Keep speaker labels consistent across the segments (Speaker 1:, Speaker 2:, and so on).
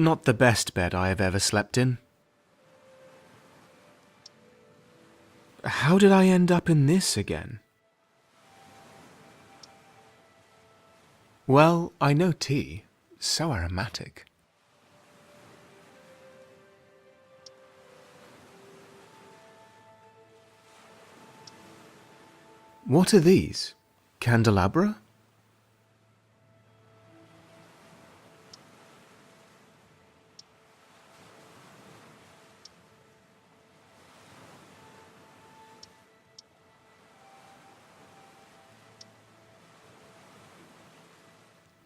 Speaker 1: Not the best bed I have ever slept in. How did I end up in this again? Well, I know tea. So aromatic. What are these? Candelabra?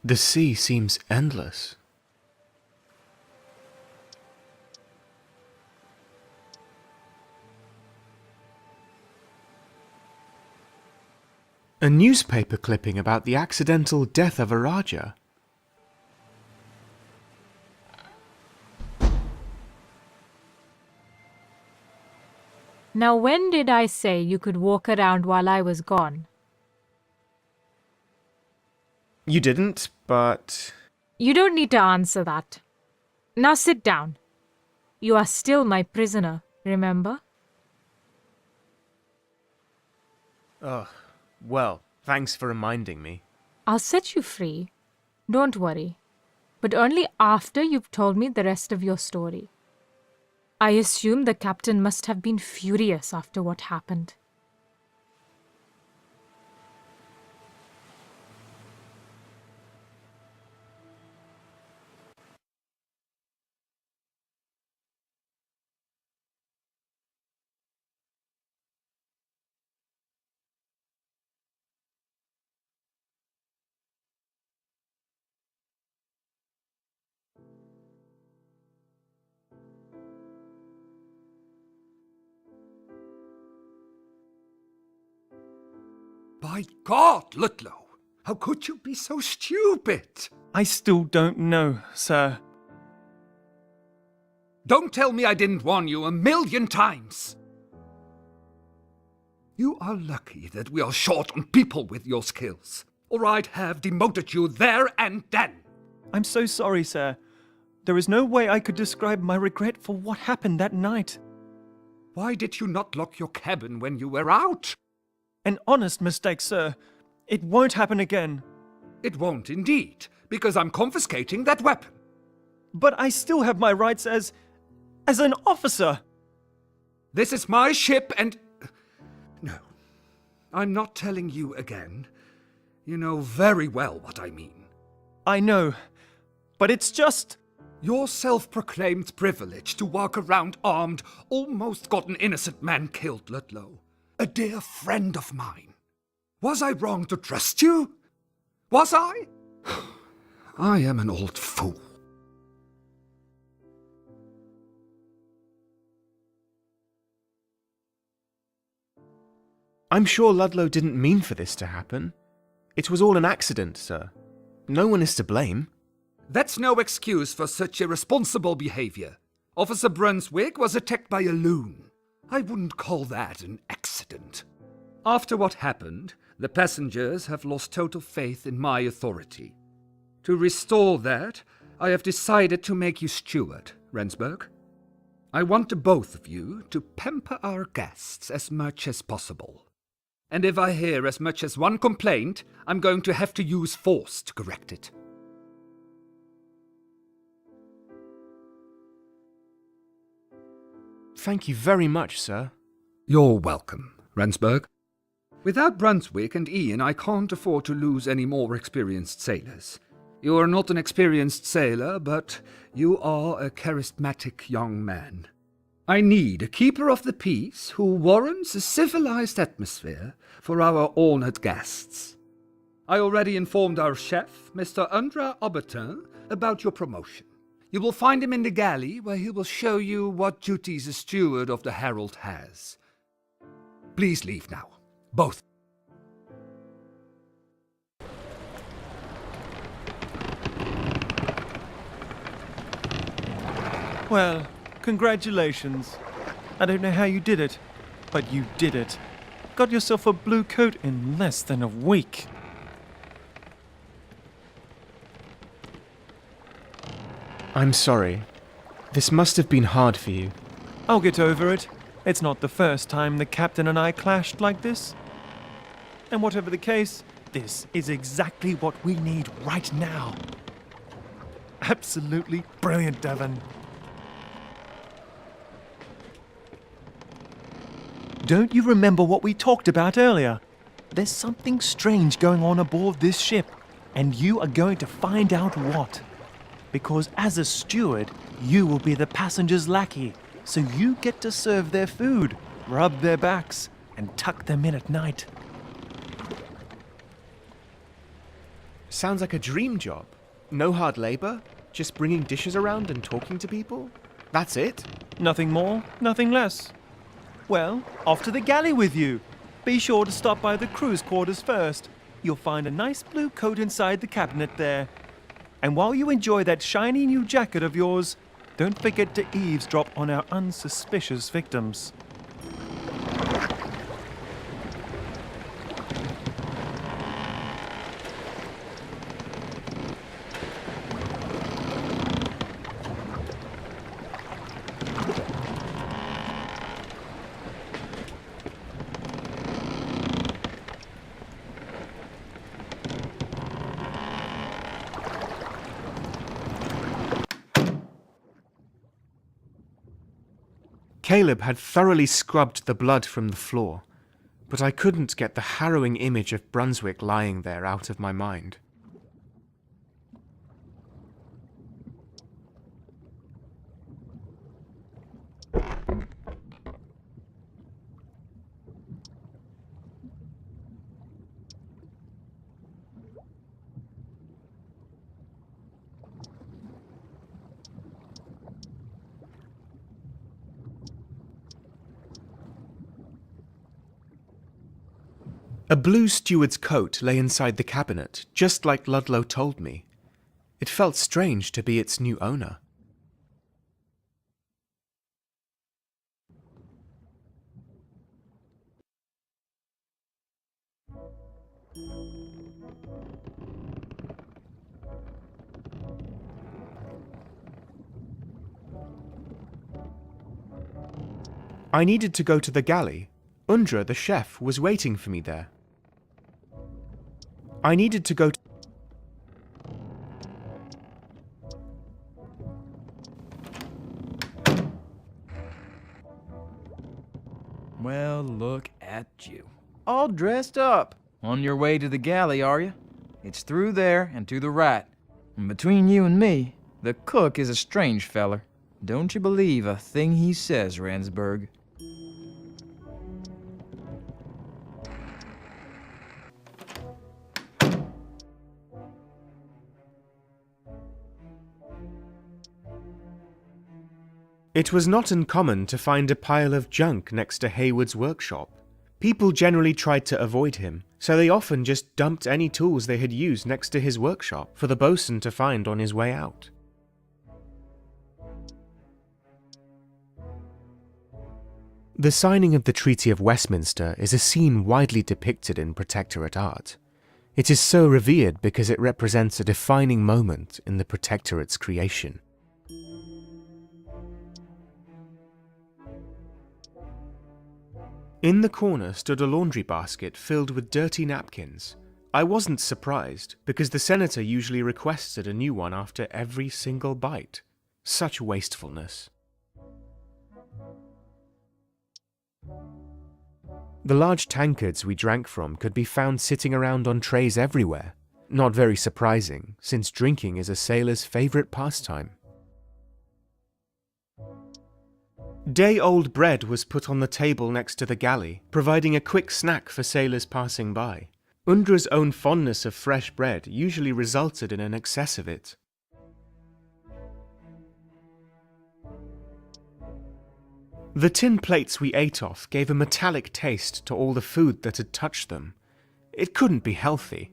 Speaker 1: The sea seems endless. A newspaper clipping about the accidental death of a Raja.
Speaker 2: Now when did I say you could walk around while I was gone?
Speaker 1: You didn't, but...
Speaker 2: You don't need to answer that. Now sit down. You are still my prisoner, remember?
Speaker 1: Ugh. Well, thanks for reminding me.
Speaker 2: I'll set you free. Don't worry. But only after you've told me the rest of your story. I assume the captain must have been furious after what happened.
Speaker 3: By God, Ludlow! How could you be so stupid?
Speaker 4: I still don't know, sir.
Speaker 3: Don't tell me I didn't warn you 1,000,000 times! You are lucky that we are short on people with your skills, or I'd have demoted you there and then.
Speaker 4: I'm so sorry, sir. There is no way I could describe my regret for what happened that night.
Speaker 3: Why did you not lock your cabin when you were out?
Speaker 4: An honest mistake, sir. It won't happen again.
Speaker 3: It won't indeed, because I'm confiscating that weapon.
Speaker 4: But I still have my rights as an officer.
Speaker 3: This is my ship and... No, I'm not telling you again. You know very well what I mean.
Speaker 4: I know, but it's just...
Speaker 3: Your self-proclaimed privilege to walk around armed almost got an innocent man killed, Ludlow. A dear friend of mine. Was I wrong to trust you? Was I? I am an old fool.
Speaker 1: I'm sure Ludlow didn't mean for this to happen. It was all an accident, sir. No one is to blame.
Speaker 3: That's no excuse for such irresponsible behavior. Officer Brunswick was attacked by a loon. I wouldn't call that an accident. After what happened, the passengers have lost total faith in my authority. To restore that, I have decided to make you steward, Rensburg. I want the both of you to pamper our guests as much as possible. And if I hear as much as one complaint, I'm going to have to use force to correct it.
Speaker 1: Thank you very much, sir.
Speaker 3: You're welcome, Rensburg. Without Brunswick and Ian, I can't afford to lose any more experienced sailors. You are not an experienced sailor, but you are a charismatic young man. I need a keeper of the peace who warrants a civilized atmosphere for our honored guests. I already informed our chef, Mr. Andra Aubertin, about your promotion. You will find him in the galley, where he will show you what duties a steward of the Herald has. Please leave now, both.
Speaker 4: Well, congratulations. I don't know how you did it, but you did it. Got yourself a blue coat in less than a week.
Speaker 1: I'm sorry. This must have been hard for you.
Speaker 4: I'll get over it. It's not the first time the captain and I clashed like this. And whatever the case, this is exactly what we need right now. Absolutely brilliant, Devon. Don't you remember what we talked about earlier? There's something strange going on aboard this ship, and you are going to find out what. Because as a steward, you will be the passenger's lackey, so you get to serve their food, rub their backs, and tuck them in at night.
Speaker 1: Sounds like a dream job. No hard labor, just bringing dishes around and talking to people? That's it?
Speaker 4: Nothing more, nothing less. Well, off to the galley with you. Be sure to stop by the crew's quarters first. You'll find a nice blue coat inside the cabinet there. And while you enjoy that shiny new jacket of yours, don't forget to eavesdrop on our unsuspicious victims.
Speaker 1: Caleb had thoroughly scrubbed the blood from the floor, but I couldn't get the harrowing image of Brunswick lying there out of my mind. A blue steward's coat lay inside the cabinet, just like Ludlow told me. It felt strange to be its new owner. I needed to go to the galley. Undra, the chef, was waiting for me there. I needed to go to...
Speaker 5: Well, look at you. All dressed up. On your way to the galley, are you? It's through there and to the right. And between you and me, the cook is a strange feller. Don't you believe a thing he says, Ransburg.
Speaker 1: It was not uncommon to find a pile of junk next to Hayward's workshop. People generally tried to avoid him, so they often just dumped any tools they had used next to his workshop for the bosun to find on his way out. The signing of the Treaty of Westminster is a scene widely depicted in Protectorate art. It is so revered because it represents a defining moment in the Protectorate's creation. In the corner stood a laundry basket filled with dirty napkins. I wasn't surprised, because the senator usually requested a new one after every single bite. Such wastefulness. The large tankards we drank from could be found sitting around on trays everywhere. Not very surprising, since drinking is a sailor's favourite pastime. Day-old bread was put on the table next to the galley, providing a quick snack for sailors passing by. Undra's own fondness of fresh bread usually resulted in an excess of it. The tin plates we ate off gave a metallic taste to all the food that had touched them. It couldn't be healthy.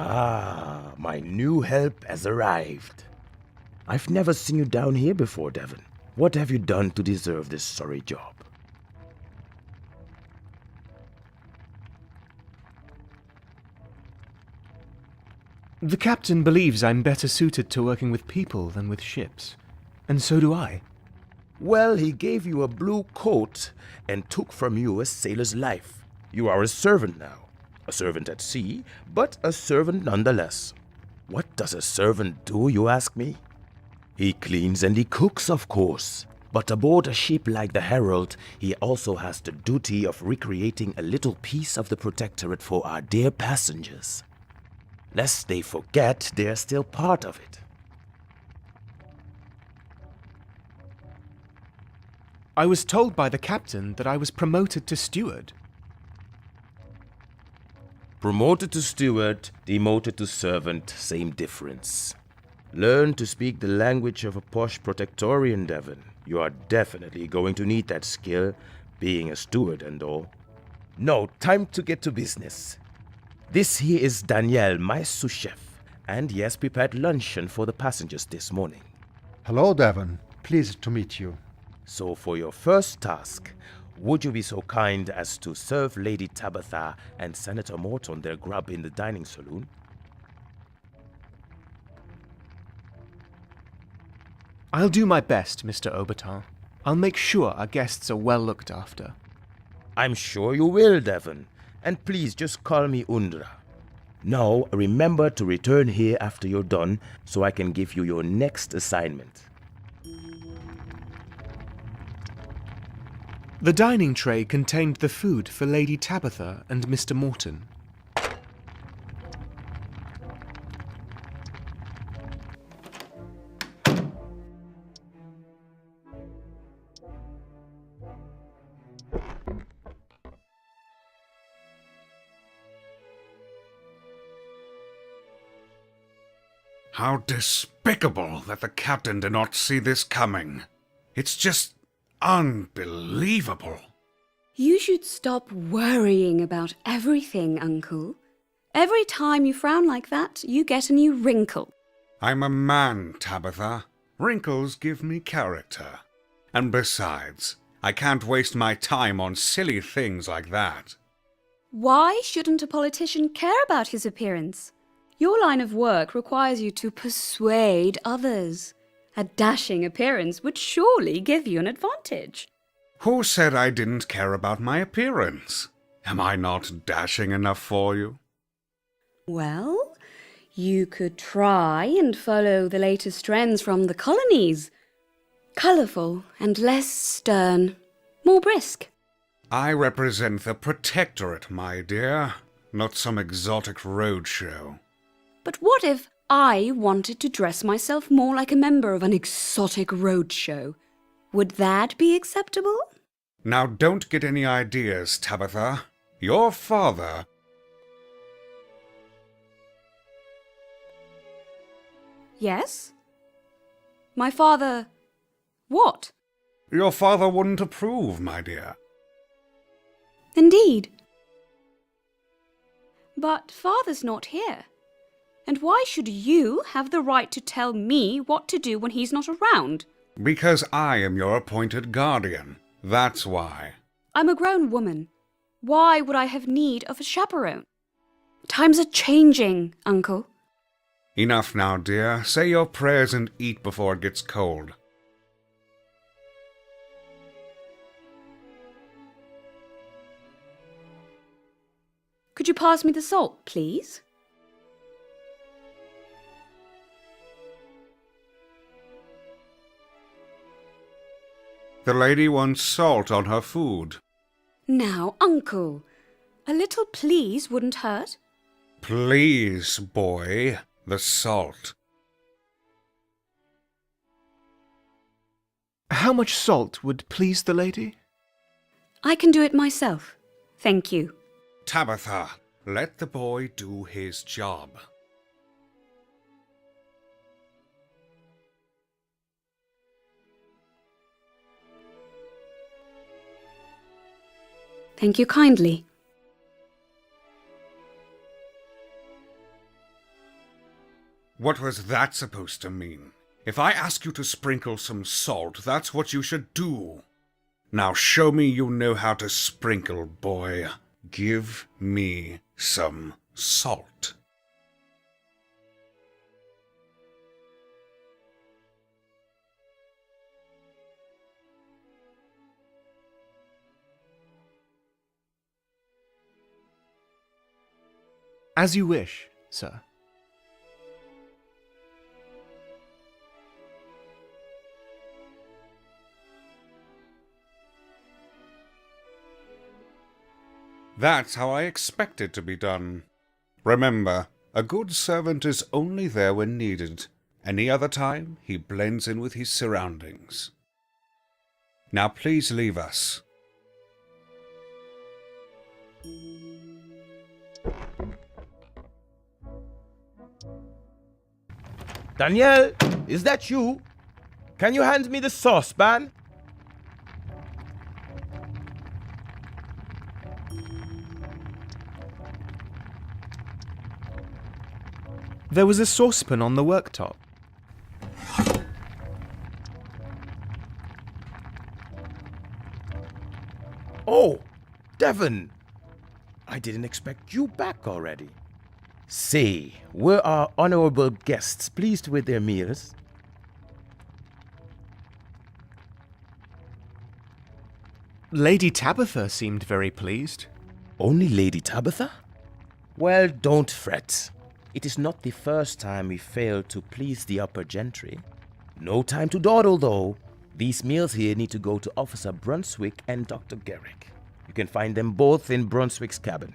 Speaker 6: Ah, my new help has arrived. I've never seen you down here before, Devon. What have you done to deserve this sorry job?
Speaker 1: The captain believes I'm better suited to working with people than with ships. And so do I.
Speaker 6: Well, he gave you a blue coat and took from you a sailor's life. You are a servant now. A servant at sea, but a servant nonetheless. What does a servant do, you ask me? He cleans and he cooks, of course. But aboard a ship like the Herald, he also has the duty of recreating a little piece of the Protectorate for our dear passengers. Lest they forget they're still part of it.
Speaker 1: I was told by the captain that I was promoted to steward.
Speaker 6: Promoted to steward, demoted to servant, same difference. Learn to speak the language of a posh Protectorian, Devon. You are definitely going to need that skill, being a steward and all. No, time to get to business. This here is Danielle, my sous chef, and he has prepared luncheon for the passengers this morning.
Speaker 7: Hello, Devon. Pleased to meet you.
Speaker 6: So for your first task, would you be so kind as to serve Lady Tabitha and Senator Morton their grub in the dining saloon?
Speaker 1: I'll do my best, Mr. Obertal. I'll make sure our guests are well looked after.
Speaker 6: I'm sure you will, Devon. And please just call me Undra. Now, remember to return here after you're done so I can give you your next assignment.
Speaker 1: The dining tray contained the food for Lady Tabitha and Mr. Morton.
Speaker 8: How despicable that the captain did not see this coming. It's just unbelievable.
Speaker 9: You should stop worrying about everything, Uncle. Every time you frown like that, you get a new wrinkle.
Speaker 8: I'm a man, Tabitha. Wrinkles give me character. And besides, I can't waste my time on silly things like that.
Speaker 9: Why shouldn't a politician care about his appearance? Your line of work requires you to persuade others. A dashing appearance would surely give you an advantage.
Speaker 8: Who said I didn't care about my appearance? Am I not dashing enough for you?
Speaker 9: Well, you could try and follow the latest trends from the colonies. Colourful and less stern. More brisk.
Speaker 8: I represent the Protectorate, my dear, not some exotic roadshow.
Speaker 9: But what if I wanted to dress myself more like a member of an exotic roadshow? Would that be acceptable?
Speaker 8: Now don't get any ideas, Tabitha. Your father...
Speaker 9: Yes? My father... what?
Speaker 8: Your father wouldn't approve, my dear.
Speaker 9: Indeed. But father's not here. And why should you have the right to tell me what to do when he's not around?
Speaker 8: Because I am your appointed guardian. That's why.
Speaker 9: I'm a grown woman. Why would I have need of a chaperone? Times are changing, Uncle.
Speaker 8: Enough now, dear. Say your prayers and eat before it gets cold.
Speaker 9: Could you pass me the salt, please?
Speaker 8: The lady wants salt on her food.
Speaker 9: Now, Uncle, a little please wouldn't hurt.
Speaker 8: Please, boy, the salt.
Speaker 1: How much salt would please the lady?
Speaker 9: I can do it myself. Thank you.
Speaker 8: Tabitha, let the boy do his job.
Speaker 9: Thank you kindly.
Speaker 8: What was that supposed to mean? If I ask you to sprinkle some salt, that's what you should do. Now show me you know how to sprinkle, boy. Give me some salt.
Speaker 1: As you wish, sir.
Speaker 8: That's how I expect it to be done. Remember, a good servant is only there when needed. Any other time, he blends in with his surroundings. Now please leave us.
Speaker 6: Danielle, is that you? Can you hand me the saucepan?
Speaker 1: There was a saucepan on the worktop.
Speaker 6: Oh, Devon! I didn't expect you back already. Say, were our honorable guests pleased with their meals?
Speaker 1: Lady Tabitha seemed very pleased.
Speaker 6: Only Lady Tabitha? Well, don't fret. It is not the first time we failed to please the upper gentry. No time to dawdle, though. These meals here need to go to Officer Brunswick and Dr. Garrick. You can find them both in Brunswick's cabin.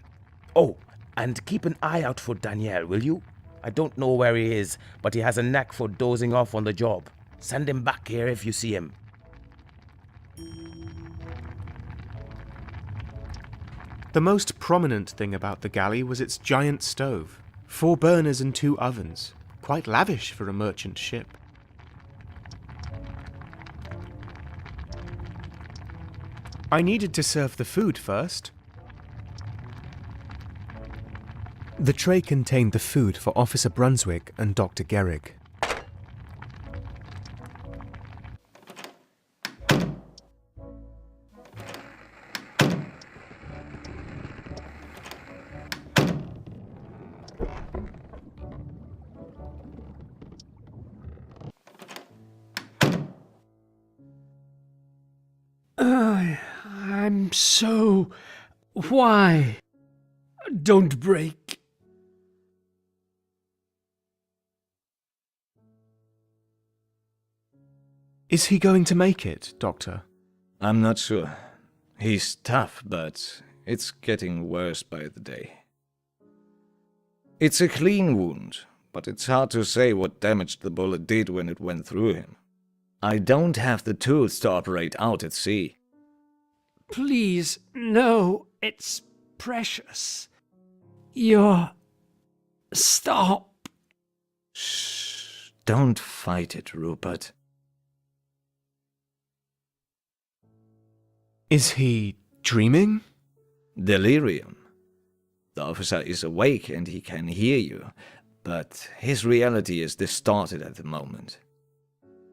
Speaker 6: Oh, and keep an eye out for Daniel, will you? I don't know where he is, but he has a knack for dozing off on the job. Send him back here if you see him.
Speaker 1: The most prominent thing about the galley was its giant stove. 4 burners and 2 ovens. Quite lavish for a merchant ship. I needed to serve the food first. The tray contained the food for Officer Brunswick and Dr. Garrick.
Speaker 10: I'm so... Why? Don't break.
Speaker 1: Is he going to make it, Doctor?
Speaker 11: I'm not sure. He's tough, but it's getting worse by the day. It's a clean wound, but it's hard to say what damage the bullet did when it went through him. I don't have the tools to operate out at sea.
Speaker 10: Please, no, it's precious. Stop.
Speaker 11: Shh, don't fight it, Rupert.
Speaker 1: Is he dreaming?
Speaker 11: Delirium. The officer is awake and he can hear you, but his reality is distorted at the moment.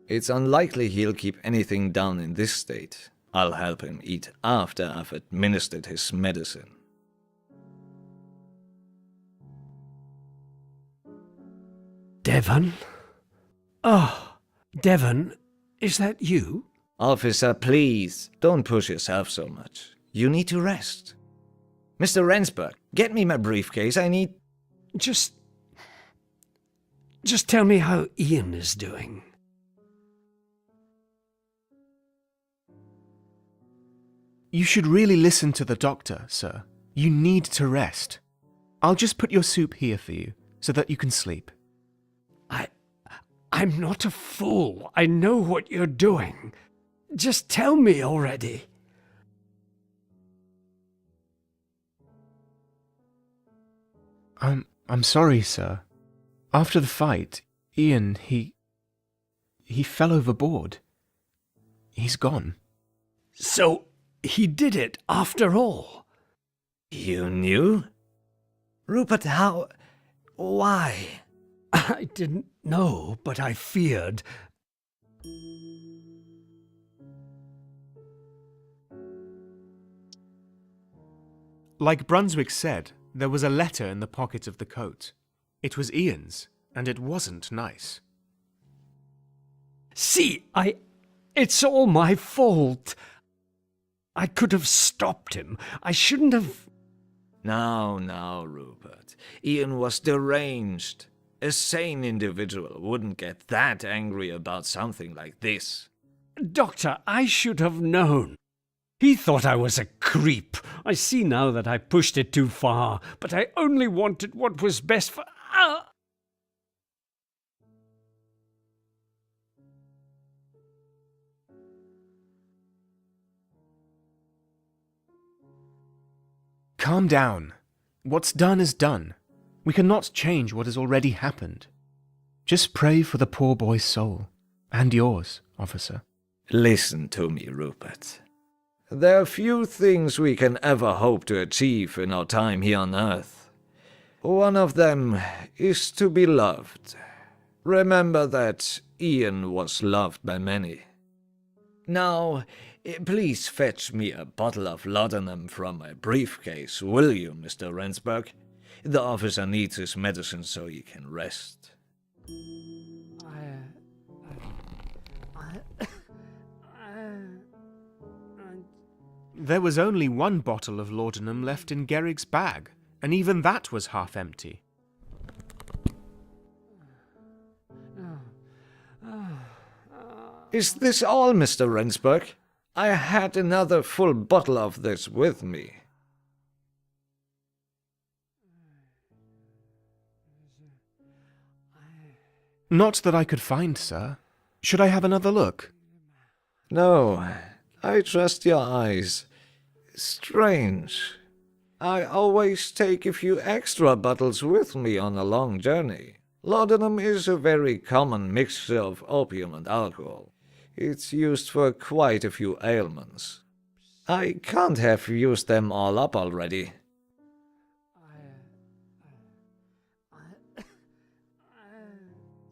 Speaker 11: It's unlikely he'll keep anything down in this state. I'll help him eat after I've administered his medicine.
Speaker 10: Devon? Oh, Devon, is that you?
Speaker 11: Officer, please, don't push yourself so much. You need to rest. Mr. Rensburg, get me my briefcase. I need...
Speaker 10: Just tell me how Ian is doing.
Speaker 1: You should really listen to the doctor, sir. You need to rest. I'll just put your soup here for you, so that you can sleep.
Speaker 10: I'm not a fool. I know what you're doing. Just tell me already.
Speaker 1: I'm sorry, sir. After the fight, Ian, he fell overboard. He's gone.
Speaker 10: So, he did it after all?
Speaker 11: You knew? Rupert, how... why?
Speaker 10: I didn't know, but I feared.
Speaker 1: Like Brunswick said, there was a letter in the pocket of the coat. It was Ian's, and it wasn't nice.
Speaker 10: See, it's all my fault. I could have stopped him. I shouldn't have...
Speaker 11: Now, Rupert. Ian was deranged. A sane individual wouldn't get that angry about something like this.
Speaker 10: Doctor, I should have known. He thought I was a creep. I see now that I pushed it too far, but I only wanted what was best for...
Speaker 1: Calm down. What's done is done. We cannot change what has already happened. Just pray for the poor boy's soul. And yours, officer.
Speaker 11: Listen to me, Rupert. There are few things we can ever hope to achieve in our time here on Earth. One of them is to be loved. Remember that Ian was loved by many. Now, please fetch me a bottle of laudanum from my briefcase, will you, Mr. Rensburg? The officer needs his medicine so he can rest.
Speaker 1: There was only one bottle of laudanum left in Gerrig's bag, and even that was half empty.
Speaker 11: Is this all, Mr. Rensburg? I had another full bottle of this with me.
Speaker 1: Not that I could find, sir. Should I have another look?
Speaker 11: No, I trust your eyes. Strange. I always take a few extra bottles with me on a long journey. Laudanum is a very common mixture of opium and alcohol. It's used for quite a few ailments. I can't have used them all up already.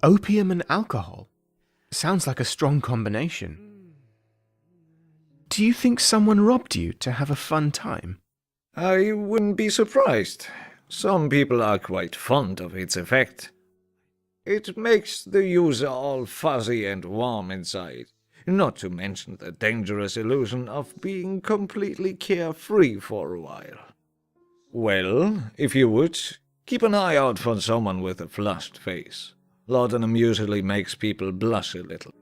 Speaker 1: Opium and alcohol? Sounds like a strong combination. Do you think someone robbed you to have a fun time?
Speaker 11: I wouldn't be surprised. Some people are quite fond of its effect. It makes the user all fuzzy and warm inside, not to mention the dangerous illusion of being completely carefree for a while. Well, if you would, keep an eye out for someone with a flushed face. Laudanum usually makes people blush a little.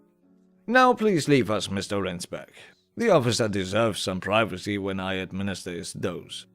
Speaker 11: Now please leave us, Mr. Rensburg. The officer deserves some privacy when I administer his dose.